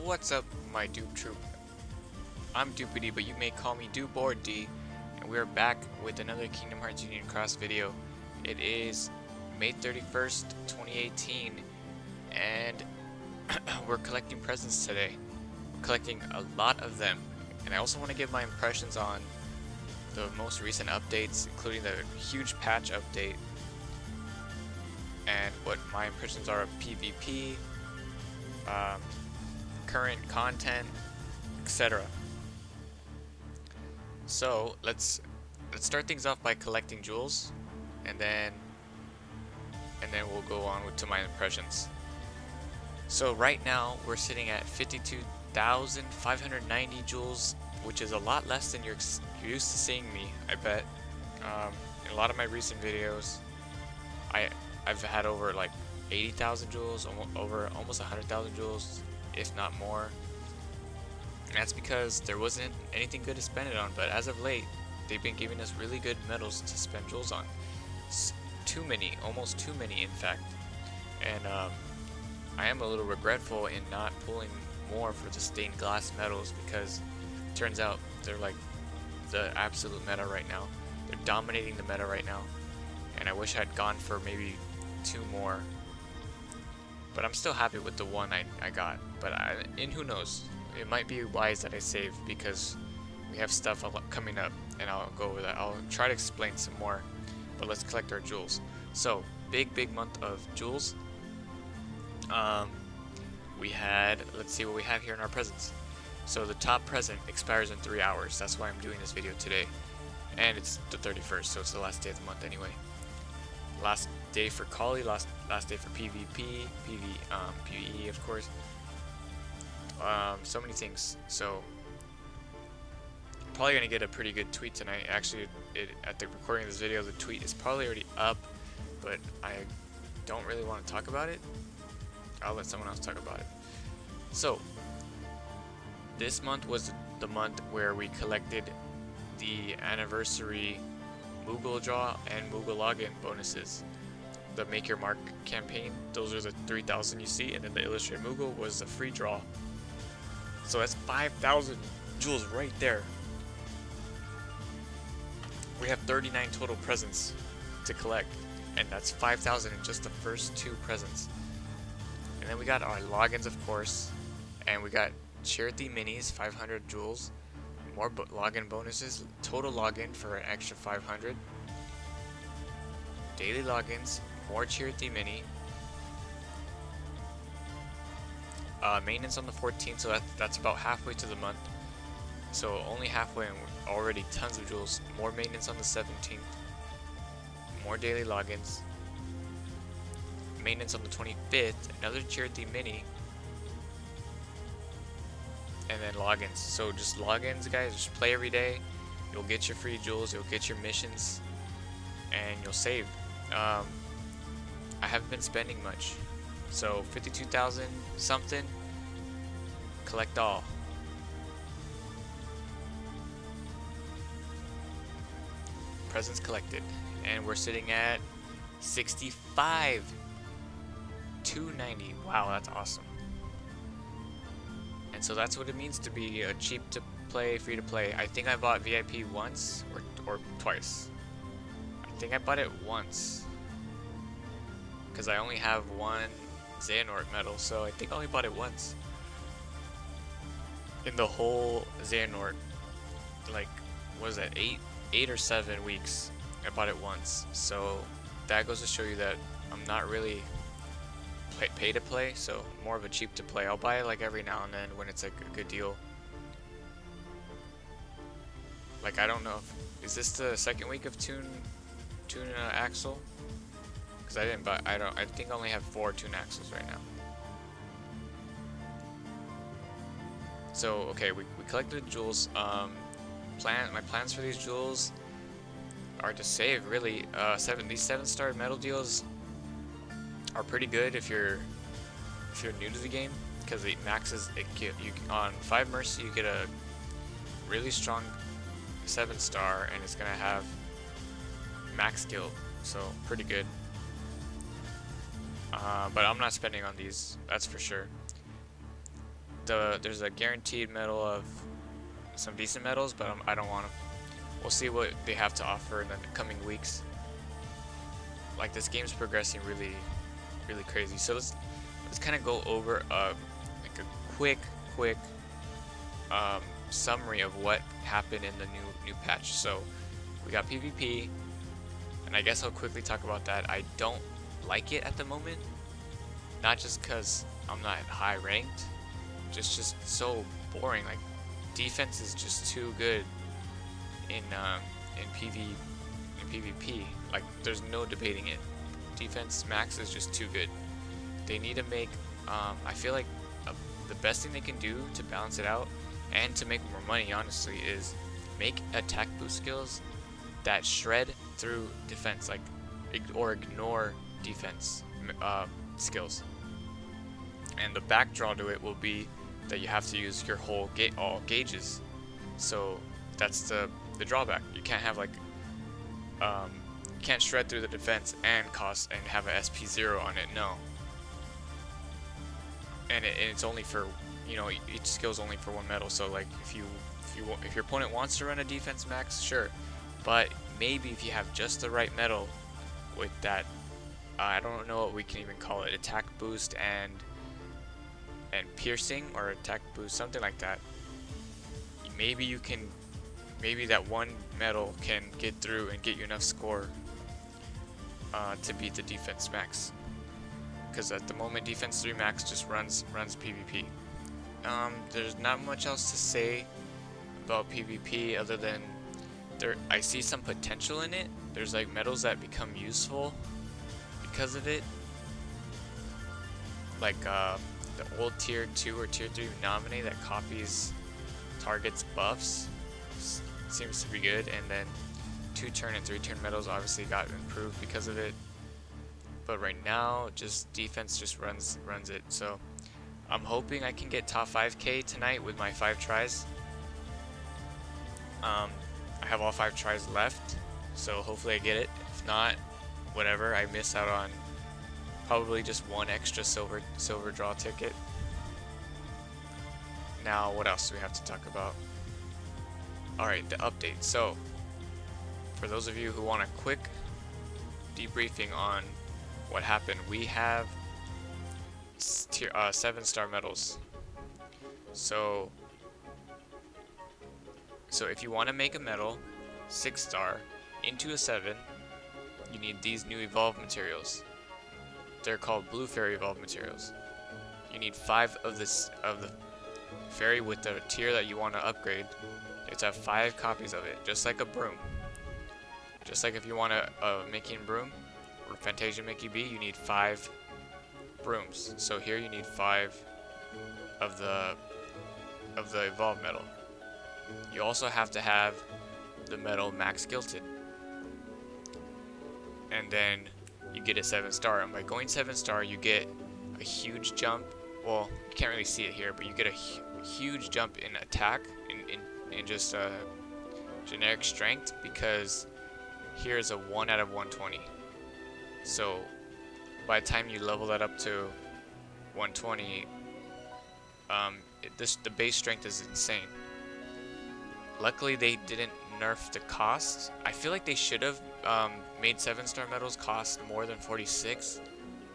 What's up, my Dupe Troop? I'm Dupity, but you may call me Dupe or D, and we are back with another Kingdom Hearts Union Cross video. It is May 31st, 2018, and we're collecting presents today. We're collecting a lot of them, and I also want to give my impressions on the most recent updates, including the huge patch update, and what my impressions are of PvP, current content, etc. So let's start things off by collecting jewels, and then we'll go on to my impressions. So right now we're sitting at 52,590 jewels, which is a lot less than you're used to seeing me, I bet. In a lot of my recent videos, I've had over like 80,000 jewels, almost 100,000 jewels, if not more. And that's because there wasn't anything good to spend it on, but as of late, they've been giving us really good medals to spend jewels on. Too many, almost too many in fact. And I am a little regretful in not pulling more for the stained glass medals, because it turns out they're like the absolute meta right now. They're dominating the meta right now, and I wish I'd gone for maybe 2 more. But I'm still happy with the one I got. But who knows? It might be wise that I save, because we have stuff coming up, and I'll go over that. I'll try to explain some more. But let's collect our jewels. So big month of jewels. We had, let's see what we have here in our presents. So the top present expires in 3 hours. That's why I'm doing this video today. And it's the 31st, so it's the last day of the month anyway. Last day for Kali, last day for PvP, PvE of course. So many things. So I'm probably gonna get a pretty good tweet tonight. Actually, at the recording of this video, the tweet is probably already up, but I don't really want to talk about it. I'll let someone else talk about it. So this month was the month where we collected the anniversary Moogle draw and Moogle login bonuses. The Make Your Mark campaign, those are the 3,000 you see, and then the Illustrated Moogle was a free draw. So that's 5,000 jewels right there. We have 39 total presents to collect, and that's 5,000 in just the first 2 presents. And then we got our logins, of course, and we got Charity Minis, 500 jewels, more login bonuses, total login for an extra 500, daily logins, more Charity Mini, maintenance on the 14th, so that's about halfway to the month. So only halfway, and already tons of jewels. More maintenance on the 17th, more daily logins, maintenance on the 25th, another Charity Mini, and then logins. So just logins, guys. Just play every day. You'll get your free jewels, you'll get your missions, and you'll save. I haven't been spending much, so 52,000 something. Collect all. Presents collected, and we're sitting at 65,290. Wow, that's awesome. And so that's what it means to be a cheap to play, free to play. I think I bought VIP once or twice. I think I bought it once, because I only have one Xehanort medal, so I think I only bought it once. In the whole Xehanort, like, what is that, 8 or 7 weeks, I bought it once. So that goes to show you that I'm not really pay to play, so more of a cheap to play. I'll buy it like every now and then when it's like a good deal. Like, I don't know is this the 2nd week of Toon Axle? Because I didn't buy, I think I only have 4 Toon Axles right now. So okay, we collected jewels. My plans for these jewels are to save, really. These 7-star medal deals are pretty good if you're new to the game, because it maxes on 5 Mercy. You get a really strong 7-star, and it's gonna have max skill, so pretty good. But I'm not spending on these, that's for sure. there's a guaranteed medal of some decent medals, but I don't want them. We'll see what they have to offer in the coming weeks. Like, this game's progressing really crazy. So let's kind of go over like a quick summary of what happened in the new patch. So we got PvP, and I guess I'll quickly talk about that. I don't like it at the moment, not just because I'm not high ranked, just so boring. Like, defense is just too good in PvP. Like, there's no debating it. Defense max is just too good. They need to make I feel like the best thing they can do to balance it out and to make more money, honestly, is make attack boost skills that shred through defense, like, or ignore defense skills. And the backdraw to it will be that you have to use your whole all gauges. So that's the drawback. You can't have like you can't shred through the defense and have a SP0 on it. No. And it's only for, you know, each skill is only for one medal. So like if your opponent wants to run a defense max, sure, but maybe if you have just the right medal with that, I don't know what we can even call it, attack boost and piercing, or attack boost, something like that. Maybe that one medal can get through and get you enough score to beat the defense max. Because at the moment, defense 3 max just runs PvP. There's not much else to say about PvP other than I see some potential in it. There's like medals that become useful because of it, like the old tier 2 or tier 3 nominee that copies targets buffs seems to be good, and then 2-turn and 3-turn medals obviously got improved because of it. But right now, just defense just runs it. So I'm hoping I can get top 5k tonight with my 5 tries. I have all 5 tries left, so hopefully I get it. If not, whatever, I miss out on probably just one extra silver draw ticket. Now, what else do we have to talk about? Alright, the update. So, for those of you who want a quick debriefing on what happened, we have 7-star medals. So if you want to make a medal 6-star into a 7, you need these new evolved materials. They're called blue fairy evolved materials. You need 5 of the fairy with the tier that you want to upgrade. You have to have 5 copies of it, just like a broom. Just like if you want a Mickey and broom, or Fantasia Mickey B, you need 5 brooms. So here you need 5 of the evolved medal. You also have to have the medal max gilted, and then you get a 7-star. And by going 7-star, you get a huge jump. Well, you can't really see it here, but you get a huge jump in attack, in just generic strength, because here's a 1 out of 120. So by the time you level that up to 120, the base strength is insane. Luckily, they didn't nerf the cost. I feel like they should have made 7-star medals cost more than 46,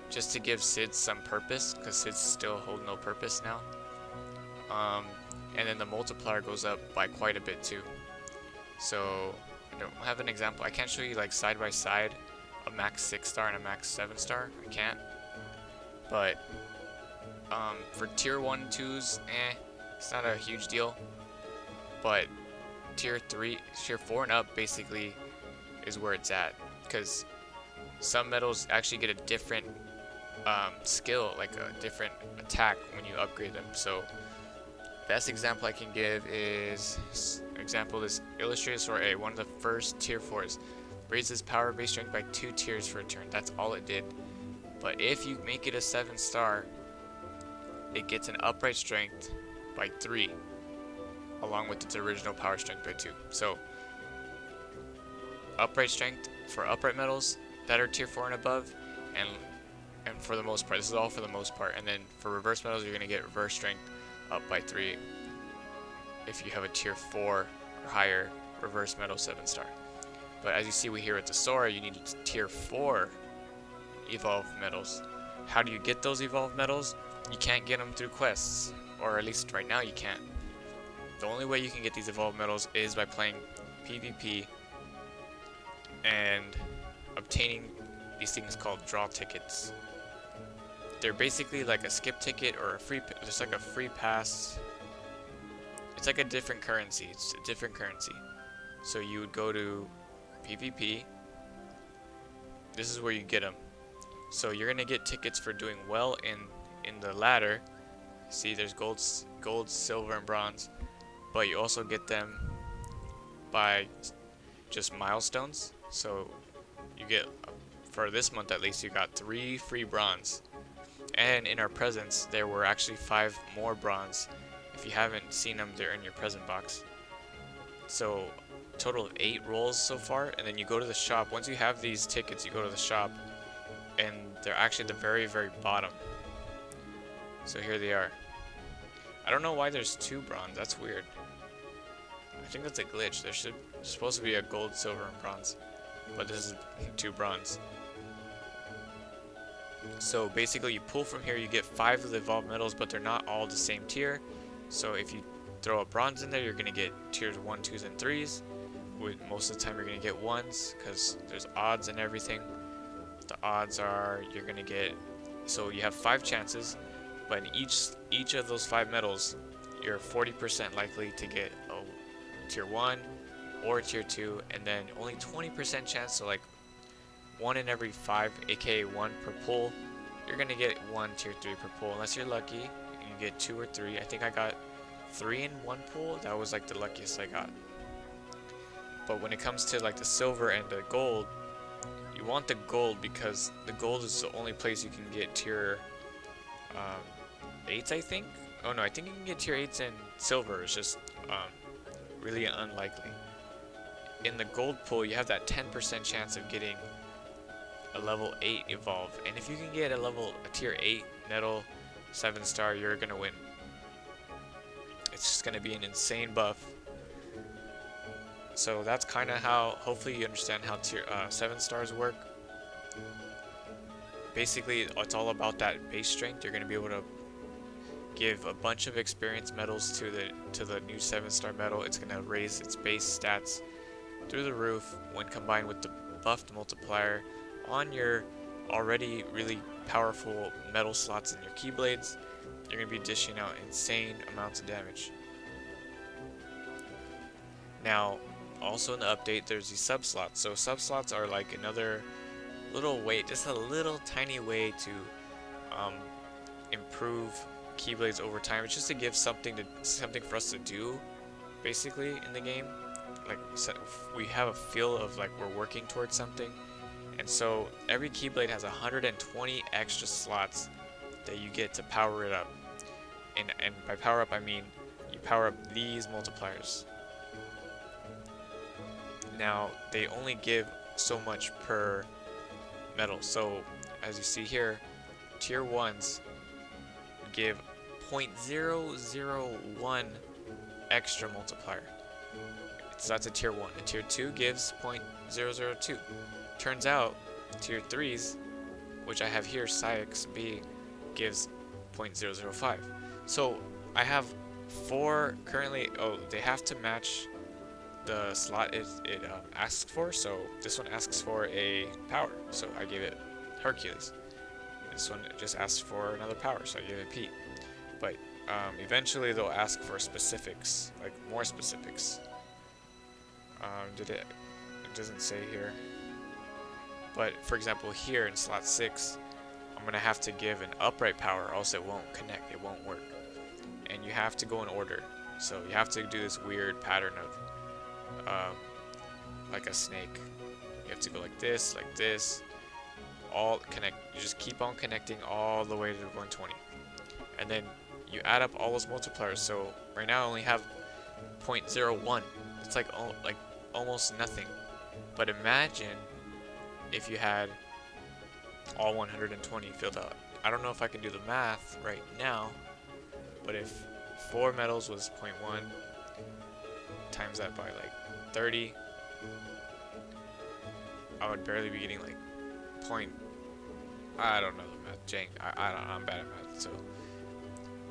just to give Sids some purpose, because Sids still hold no purpose now. And then the multiplier goes up by quite a bit too. So I don't have an example. I can't show you like side by side a max 6-star and a max 7-star. I can't. But for tier 1 2s, it's not a huge deal. But tier 4 and up basically is where it's at, because some medals actually get a different skill, like a different attack when you upgrade them. So best example I can give is this Illustrator A, one of the first tier 4s. Raises power base strength by 2 tiers for a turn. That's all it did. But if you make it a 7-star, it gets an upright strength by 3, along with its original power strength by 2. So upright strength for upright medals that are tier 4 and above, and for the most part, this is all for the most part. And then for reverse medals, you're gonna get reverse strength up by 3 if you have a tier 4 or higher reverse metal 7-star. But as you see here with the Sora, you need tier 4 evolved medals. How do you get those evolved medals? You can't get them through quests, or at least right now you can't. The only way you can get these evolved medals is by playing PvP and obtaining these things called draw tickets. They're basically like a skip ticket or a free, just like a free pass. It's like a different currency. It's a different currency. So you would go to PvP. This is where you get them. So you're gonna get tickets for doing well in the ladder. See, there's gold, silver, and bronze, but you also get them by just milestones. So you get, for this month at least, you got 3 free bronze, and in our presents there were actually 5 more bronze. If you haven't seen them, they're in your present box. So total of 8 rolls so far, and then you go to the shop. Once you have these tickets, you go to the shop, and they're actually at the very bottom. So here they are. I don't know why there's 2 bronze. That's weird. I think that's a glitch. There's supposed to be a gold, silver, and bronze, but this is 2 bronze. So basically you pull from here, you get 5 of the evolved medals, but they're not all the same tier. So if you throw a bronze in there, you're gonna get tiers 1, 2s, and 3s. Most of the time you're gonna get 1s because there's odds and everything. The odds are you're gonna get, so you have 5 chances, but in each of those 5 medals, you're 40% likely to get a tier 1 or tier 2, and then only 20% chance, so like 1 in every 5, aka 1 per pull, you're gonna get 1 tier 3 per pull, unless you're lucky and you get 2 or 3. I think I got 3 in 1 pull. That was like the luckiest I got. But when it comes to like the silver and the gold, you want the gold because the gold is the only place you can get tier 8s, I think. Oh no, I think you can get tier 8s and silver. It's just really unlikely. In the gold pool, you have that 10% chance of getting a level 8 evolve, and if you can get a tier 8 metal 7-star, you're gonna win. It's just gonna be an insane buff. So that's kind of how, hopefully you understand how tier 7-stars work. Basically, it's all about that base strength. You're gonna be able to give a bunch of experience medals to the new 7-star medal. It's gonna raise its base stats through the roof when combined with the buffed multiplier on your already really powerful metal slots in your keyblades. You're gonna be dishing out insane amounts of damage. Now, also in the update, there's these sub slots. So sub slots are like another little way, just a little tiny way to improve keyblades over time. It's just to give something for us to do, basically, in the game. Like, we have a feel of like we're working towards something. And so every keyblade has 120 extra slots that you get to power it up. And by power up, I mean you power up these multipliers. Now, they only give so much per medal. So, as you see here, tier 1s give 0.001 extra multiplier. So that's a tier 1. A tier 2 gives 0.002. Turns out, tier 3s, which I have here, Psyx B, gives 0.005. So I have 4 currently. Oh, they have to match the slot it asks for. So this one asks for a power, so I gave it Hercules. This one just asks for another power, so I gave it Pete. But eventually they'll ask for specifics, like more specifics. It doesn't say here. But for example, here in slot 6, I'm gonna have to give an upright power, or else it won't connect, it won't work. And you have to go in order. So you have to do this weird pattern of like a snake. You have to go like this, all connect. You just keep on connecting all the way to 120. And then you add up all those multipliers. So right now I only have 0.01. It's like almost nothing. But imagine if you had all 120 filled out. I don't know if I can do the math right now, but if 4 medals was 0.1. Times that by like 30. I would barely be getting like point. I don't know the math, Jang. I don't know, I'm bad at math. So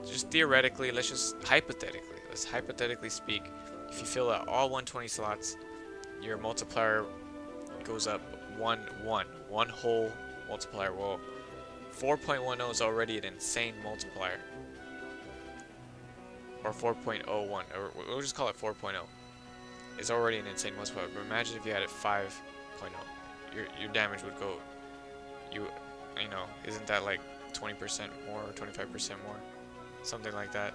just theoretically, let's hypothetically speak. If you fill out all 120 slots, your multiplier goes up one whole multiplier. Well, 4.10 is already an insane multiplier, or 4.01, or we'll just call it 4.0. It's already an insane multiplier. But imagine if you had it 5.0, your damage would go. You know, isn't that like 20% more or 25% more, something like that?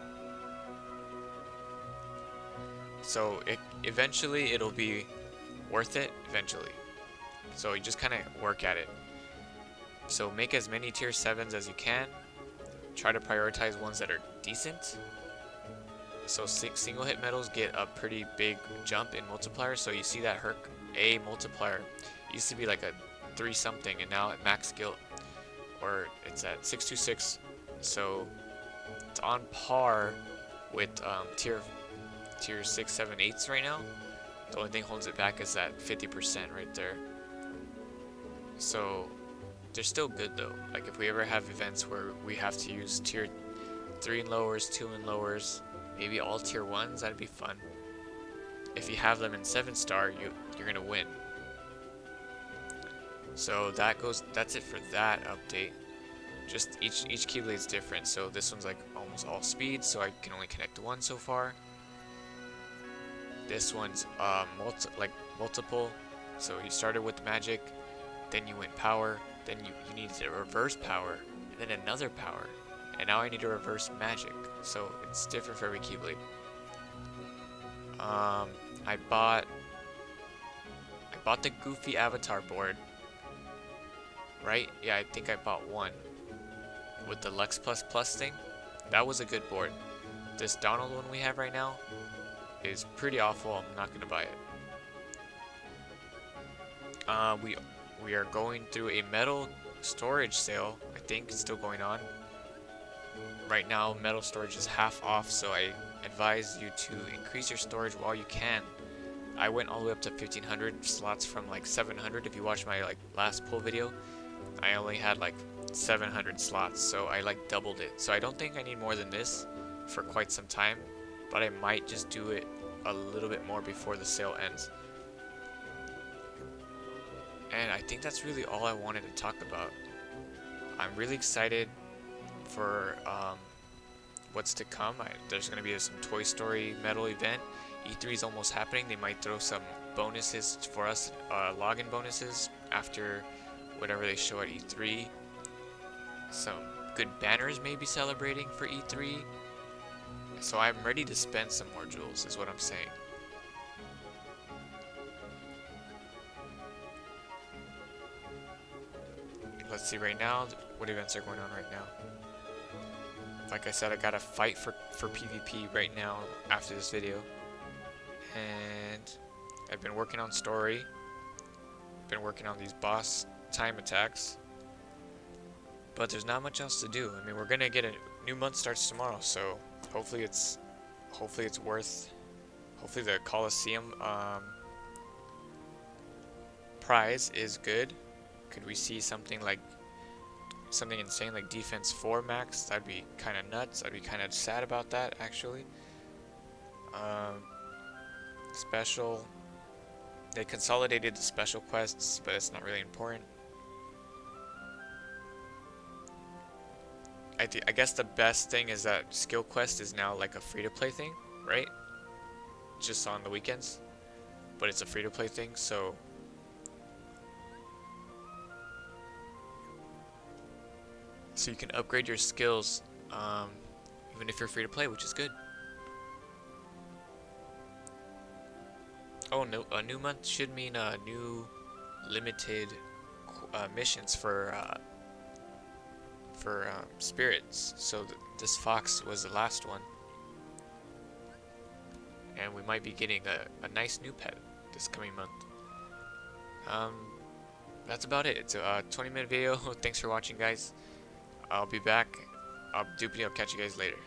So eventually it'll be worth it eventually. So you just kind of work at it. So make as many tier 7s as you can. Try to prioritize ones that are decent. So single hit medals get a pretty big jump in multiplier. So you see that Herc A multiplier used to be like a 3 something, and now at max skill, or it's at 626. So it's on par with tier 6, 7, 8s right now. The only thing holds it back is that 50% right there. So they're still good though. Like if we ever have events where we have to use tier 3 and lowers, 2 and lowers, maybe all tier 1s, that'd be fun. If you have them in 7-star, you're gonna win. So that's it for that update. Just each Keyblade's different. So this one's like almost all speed, so I can only connect to one so far. This one's multiple. So you started with magic, then you went power, then you needed to reverse power, and then another power, and now I need to reverse magic. So it's different for every Keyblade. I bought the Goofy avatar board. Right? Yeah, I think I bought one with the Lux Plus thing. That was a good board. This Donald one we have right now is pretty awful. I'm not gonna buy it. We are going through a metal storage sale. I think it's still going on. Right now, metal storage is half off, so I advise you to increase your storage while you can. I went all the way up to 1500 slots from like 700. If you watch my like last pull video, I only had like 700 slots, so I like doubled it. So I don't think I need more than this for quite some time, but I might just do it a little bit more before the sale ends. And I think that's really all I wanted to talk about. I'm really excited for what's to come. There's going to be some Toy Story metal event. E3 is almost happening. They might throw some bonuses for us, login bonuses after whatever they show at E3. Some good banners may be celebrating for E3. So I'm ready to spend some more jewels, is what I'm saying. Let's see right now, what events are going on right now. Like I said, I gotta fight for PvP right now after this video. And I've been working on story. Been working on these boss time attacks. But there's not much else to do. I mean, we're gonna get a new month starts tomorrow, so hopefully it's worth. Hopefully the Coliseum prize is good. Could we see something insane like defense 4 max? That'd be kind of nuts. I'd be kind of sad about that actually. Special. They consolidated the special quests, but it's not really important. I guess the best thing is that skill quest is now like a free-to-play thing, right? Just on the weekends, but it's a free-to-play thing, so you can upgrade your skills even if you're free-to-play, which is good. Oh no, a new month should mean new limited missions for spirits. So this fox was the last one, and we might be getting a nice new pet this coming month. That's about it. It's a 20-minute video. Thanks for watching, guys. I'll be back. I'll catch you guys later.